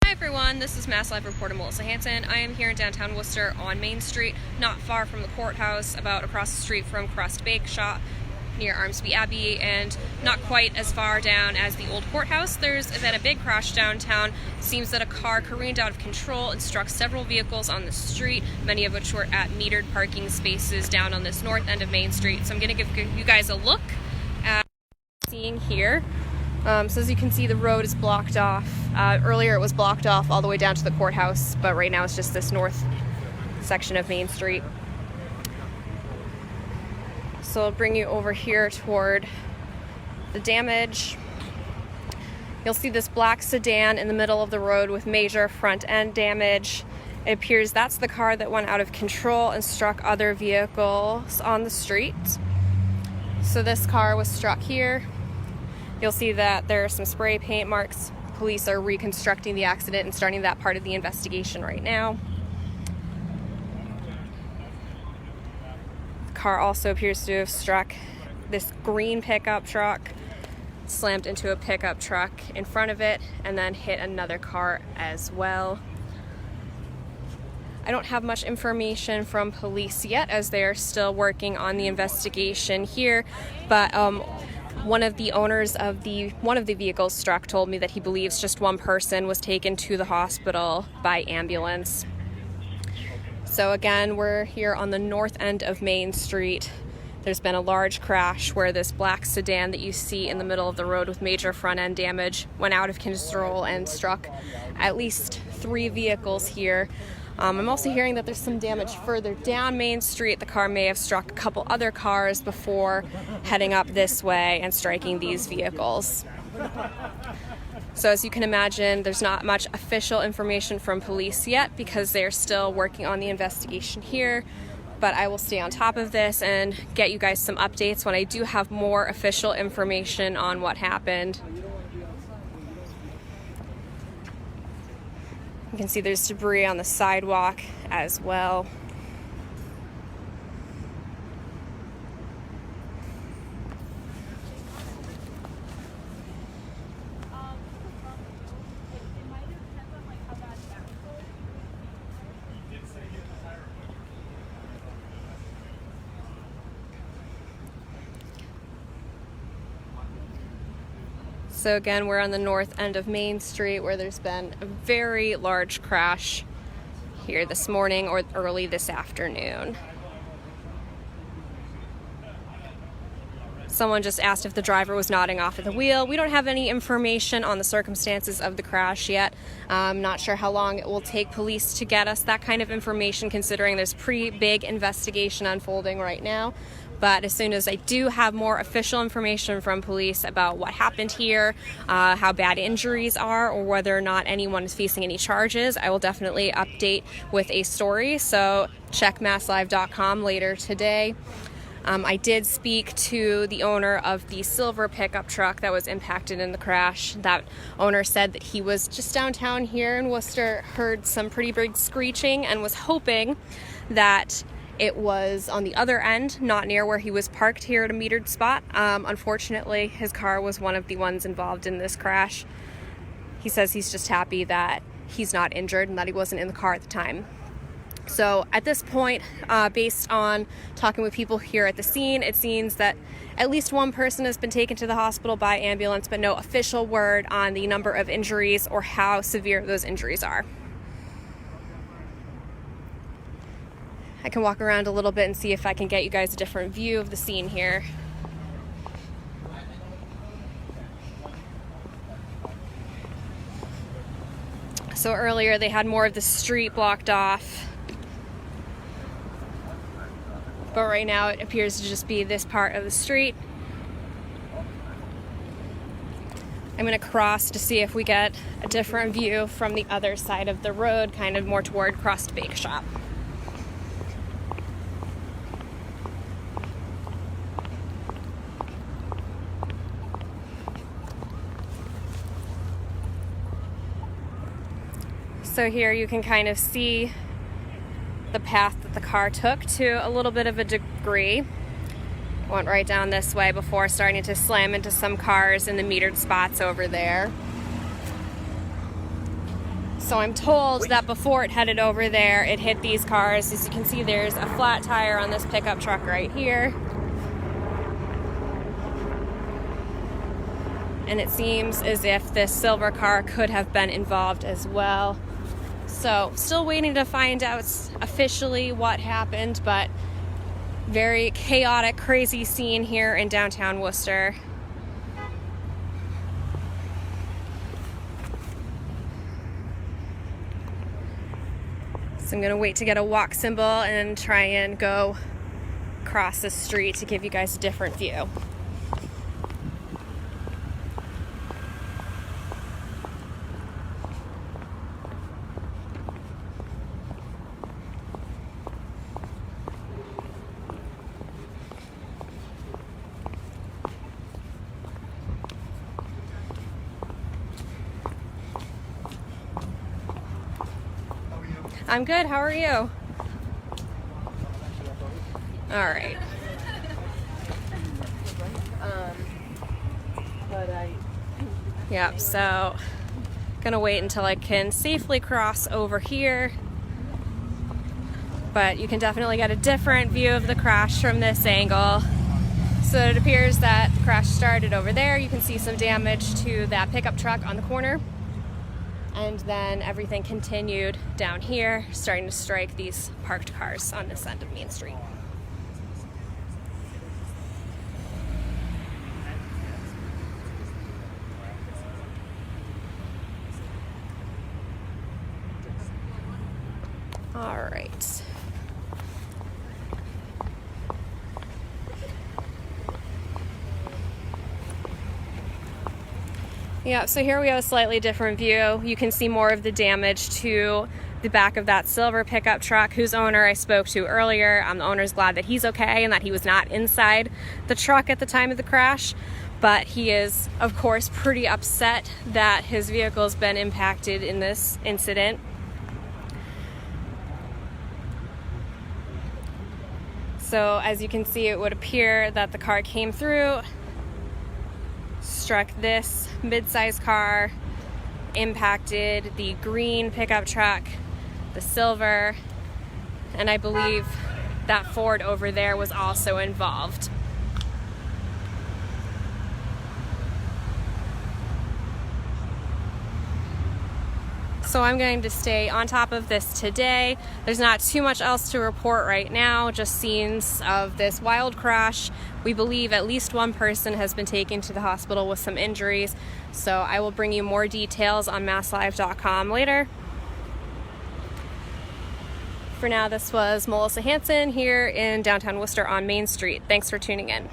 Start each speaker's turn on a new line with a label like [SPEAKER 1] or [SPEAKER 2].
[SPEAKER 1] Hi everyone, this is MassLive reporter Melissa Hanson. I am here in downtown Worcester on Main Street, not far from the courthouse, about across the street from Crust Bake Shop near Armsby Abbey, and not quite as far down as the old courthouse. There's been a big crash downtown. Seems that a car careened out of control and struck several vehicles on the street, many of which were at metered parking spaces down on this north end of Main Street. So I'm going to give you guys a look at what we're seeing here. So as you can see, the road is blocked off. Earlier it was blocked off all the way down to the courthouse, but right now it's just this north section of Main Street. So I'll bring you over here toward the damage. You'll see this black sedan in the middle of the road with major front end damage. It appears that's the car that went out of control and struck other vehicles on the street. So this car was struck here. You'll see that there are some spray paint marks. Police are reconstructing the accident and starting that part of the investigation right now. The car also appears to have struck this green pickup truck, slammed into a pickup truck in front of it, and then hit another car as well. I don't have much information from police yet, as they are still working on the investigation here, but one of the owners of one of the vehicles struck told me that he believes just one person was taken to the hospital by ambulance. So again, we're here on the north end of Main Street. There's been a large crash where this black sedan that you see in the middle of the road with major front end damage went out of control and struck at least 3 vehicles here. I'm also hearing that there's some damage further down Main Street. The car may have struck a couple other cars before heading up this way and striking these vehicles. So as you can imagine, there's not much official information from police yet because they're still working on the investigation here. But I will stay on top of this and get you guys some updates when I do have more official information on what happened. You can see there's debris on the sidewalk as well. So again, we're on the north end of Main Street where there's been a very large crash here this morning or early this afternoon. Someone just asked if the driver was nodding off at the wheel. We don't have any information on the circumstances of the crash yet. I'm not sure how long it will take police to get us that kind of information, considering there's a pretty big investigation unfolding right now. But as soon as I do have more official information from police about what happened here, how bad injuries are, or whether or not anyone is facing any charges, I will definitely update with a story. So check masslive.com later today. I did speak to the owner of the silver pickup truck that was impacted in the crash. That owner said that he was just downtown here in Worcester, heard some pretty big screeching, and was hoping that it was on the other end, not near where he was parked here at a metered spot. Unfortunately, his car was one of the ones involved in this crash. He says he's just happy that he's not injured and that he wasn't in the car at the time. So at this point, based on talking with people here at the scene, it seems that at least one person has been taken to the hospital by ambulance, but no official word on the number of injuries or how severe those injuries are. I can walk around a little bit and see if I can get you guys a different view of the scene here. So earlier they had more of the street blocked off, but right now it appears to just be this part of the street. I'm going to cross to see if we get a different view from the other side of the road, kind of more toward Crust Bake Shop. So here you can kind of see the path that the car took to a little bit of a degree. Went right down this way before starting to slam into some cars in the metered spots over there. So I'm told that before it headed over there, it hit these cars. As you can see, there's a flat tire on this pickup truck right here. And it seems as if this silver car could have been involved as well. So still waiting to find out officially what happened, but very chaotic, crazy scene here in downtown Worcester. So I'm gonna wait to get a walk symbol and try and go across the street to give you guys a different view. I'm good, how are you? All right. Yep, so gonna wait until I can safely cross over here. But you can definitely get a different view of the crash from this angle. So it appears that the crash started over there. You can see some damage to that pickup truck on the corner. And then everything continued down here, starting to strike these parked cars on this end of Main Street. All right. Yeah, so here we have a slightly different view. You can see more of the damage to the back of that silver pickup truck, whose owner I spoke to earlier. The owner's glad that he's okay and that he was not inside the truck at the time of the crash, but he is, of course, pretty upset that his vehicle's been impacted in this incident. So as you can see, it would appear that the car came through, struck this mid-sized car, impacted the green pickup truck, the silver, and I believe that Ford over there was also involved. So I'm going to stay on top of this today. There's not too much else to report right now, just scenes of this wild crash. We believe at least one person has been taken to the hospital with some injuries. So I will bring you more details on MassLive.com later. For now, this was Melissa Hanson here in downtown Worcester on Main Street. Thanks for tuning in.